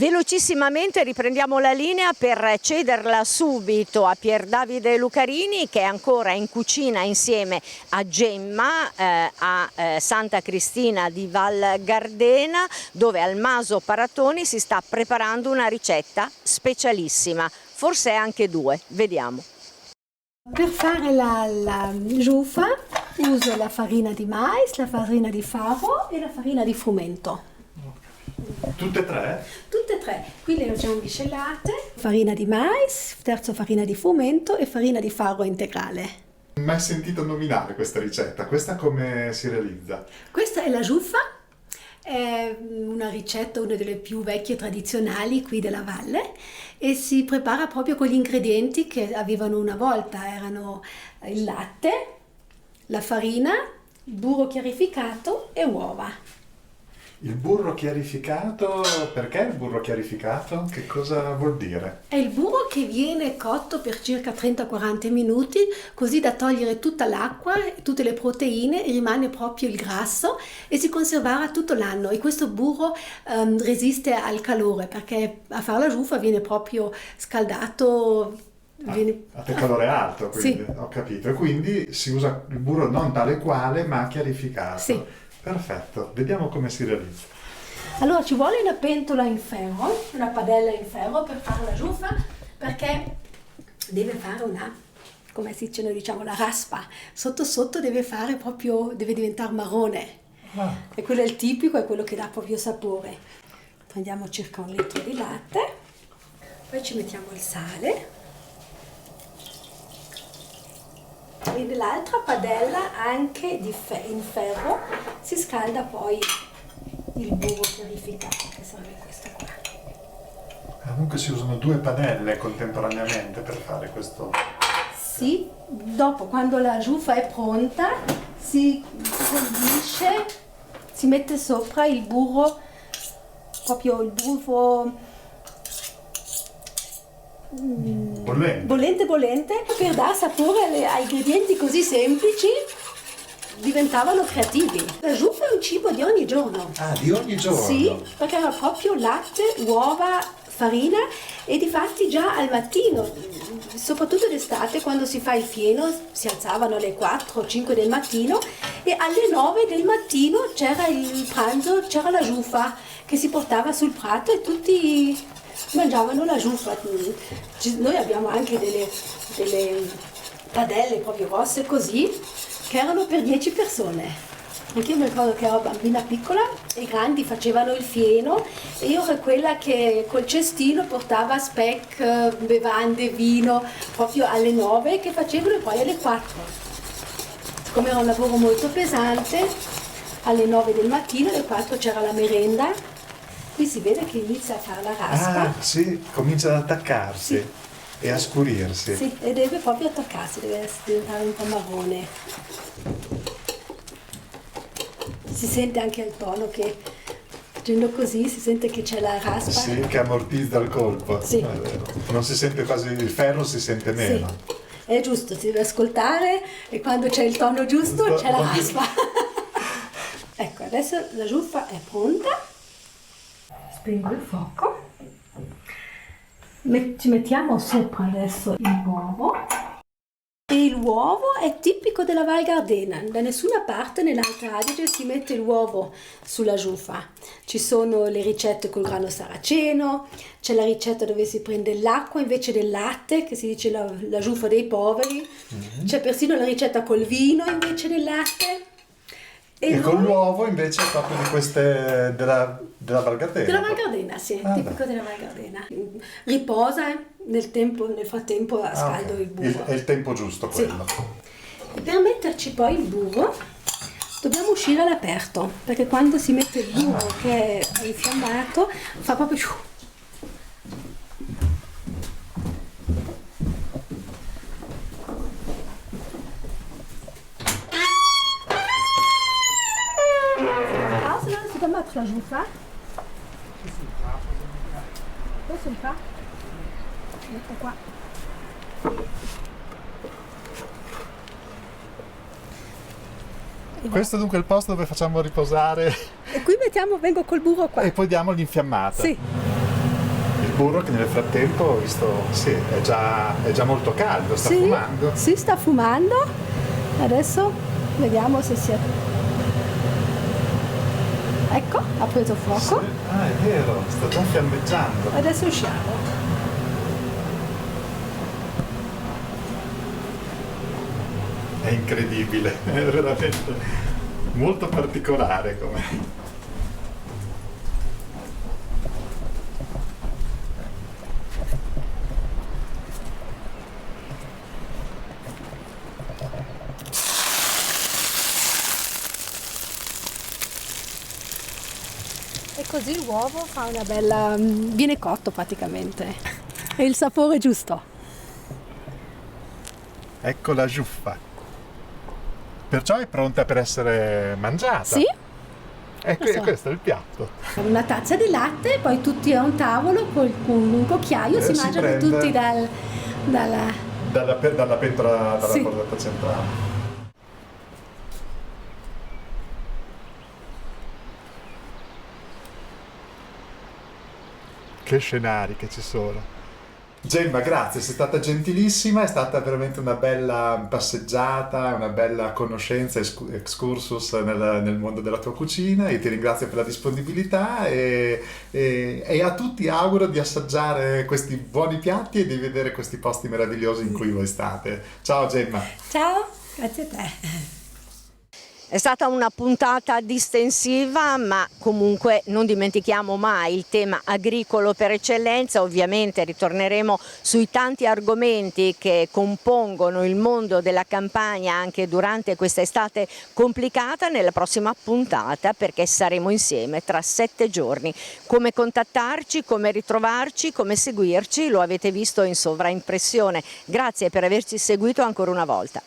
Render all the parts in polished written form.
Velocissimamente riprendiamo la linea per cederla subito a Pier Davide Lucarini, che è ancora in cucina insieme a Gemma a Santa Cristina di Val Gardena, dove al Maso Paratoni si sta preparando una ricetta specialissima, forse anche due, vediamo. Per fare la giuffa uso la farina di mais, la farina di farro e la farina di frumento. Tutte e tre? Tutte e tre, qui le ho già miscelate, farina di mais, terzo farina di frumento e farina di farro integrale. Mai sentito nominare questa ricetta? Questa come si realizza? Questa è la giuffa, è una ricetta, una delle più vecchie tradizionali qui della valle e si prepara proprio con gli ingredienti che avevano una volta, erano il latte, la farina, il burro chiarificato e uova. Il burro chiarificato, perché il burro chiarificato? Che cosa vuol dire? È il burro che viene cotto per circa 30-40 minuti, così da togliere tutta l'acqua, tutte le proteine, e rimane proprio il grasso e si conserverà tutto l'anno. E questo burro resiste al calore, perché a fare la giuffa viene proprio scaldato. A calore alto, quindi, sì. Ho capito. E quindi si usa il burro non tale quale, ma chiarificato. Sì. Perfetto, vediamo come si realizza. Allora ci vuole una pentola in ferro, una padella in ferro per fare la giuffa, perché deve fare una, come si dice, noi diciamo la raspa, sotto sotto deve fare proprio, deve diventare marrone. E quello è il tipico, è quello che dà proprio sapore. Prendiamo circa 1 litro di latte, poi ci mettiamo il sale. E nell'altra padella, anche in ferro, si scalda poi il burro chiarificato, che sarebbe questo qua. Comunque si usano 2 padelle contemporaneamente per fare questo. Sì, dopo quando la giuffa è pronta si condisce, si mette sopra il burro, proprio il burro bollente, per dare sapore ai ingredienti così semplici diventavano creativi. La giuffa è un cibo di ogni giorno. Ah, di ogni giorno? Sì, perché era proprio latte, uova, farina e difatti già al mattino, soprattutto d'estate quando si fa il fieno, si alzavano alle 4 o 5 del mattino e alle 9 del mattino c'era il pranzo, c'era la giuffa che si portava sul prato e tutti mangiavano la giuffa. Noi abbiamo anche delle padelle proprio grosse così, che erano per 10 persone. Anche io mi ricordo che ero bambina piccola e i grandi facevano il fieno e io ero quella che col cestino portava speck, bevande, vino, proprio alle 9 che facevano e poi alle 4. Siccome era un lavoro molto pesante, alle 9 del mattino, alle 4 c'era la merenda. Qui si vede che inizia a fare la raspa. Ah, sì, comincia ad attaccarsi sì. E a scurirsi. Sì, e deve proprio attaccarsi, deve diventare un po' marrone. Si sente anche il tono che, facendo così, si sente che c'è la raspa. Sì, che ammortizza il colpo. Sì. Non si sente quasi, il ferro si sente meno. Sì. È giusto, si deve ascoltare e quando c'è il tono giusto c'è la raspa. Ecco, adesso la giuffa è pronta. Spengo il fuoco, ci mettiamo sopra adesso l'uovo e l'uovo è tipico della Val Gardena, da nessuna parte nell'Alta Adige si mette l'uovo sulla giuffa. Ci sono le ricette col grano saraceno, c'è la ricetta dove si prende l'acqua invece del latte, che si dice la giuffa dei poveri, c'è persino la ricetta col vino invece del latte. E con l'uovo invece proprio di queste della Val Gardena. Della Val Gardena, sì, tipico della Val Gardena. Riposa nel frattempo scaldo il burro. È il tempo giusto quello. Sì. E per metterci poi il burro dobbiamo uscire all'aperto, perché quando si mette il burro che è infiammato fa proprio la giuffa? Questo mi fa? Metto qua. Questo dunque è il posto dove facciamo riposare E qui vengo col burro qua. e poi diamo l'infiammata. Sì. burro che nel frattempo ho visto, sì, è già molto caldo, sta fumando. Sì, sta fumando. Adesso vediamo se si è... Ecco, ha preso fuoco. Sì. Ah, è vero, sta già fiammeggiando. Adesso usciamo. È incredibile, è veramente molto particolare come. E così l'uovo fa una bella... viene cotto praticamente. E il sapore giusto. Ecco la giuffa. Perciò è pronta per essere mangiata. Sì? E Lo so. questo è il piatto. Una tazza di latte, poi tutti a un tavolo con un cucchiaio, si Si mangiano prende tutti dalla... dalla pentola, dalla Sì. cordata centrale. Che scenari che ci sono. Gemma, grazie, sei stata gentilissima, è stata veramente una bella passeggiata, una bella conoscenza, excursus nel mondo della tua cucina. Io ti ringrazio per la disponibilità e a tutti auguro di assaggiare questi buoni piatti e di vedere questi posti meravigliosi in cui voi state. Ciao Gemma! Ciao, grazie a te. È stata una puntata distensiva, ma comunque non dimentichiamo mai il tema agricolo per eccellenza. Ovviamente ritorneremo sui tanti argomenti che compongono il mondo della campagna anche durante questa estate complicata nella prossima puntata, perché saremo insieme tra 7 giorni. Come contattarci, come ritrovarci, come seguirci, lo avete visto in sovraimpressione. Grazie per averci seguito ancora una volta.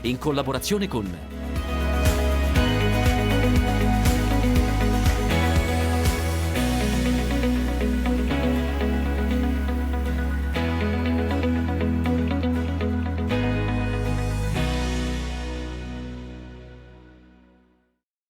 In collaborazione con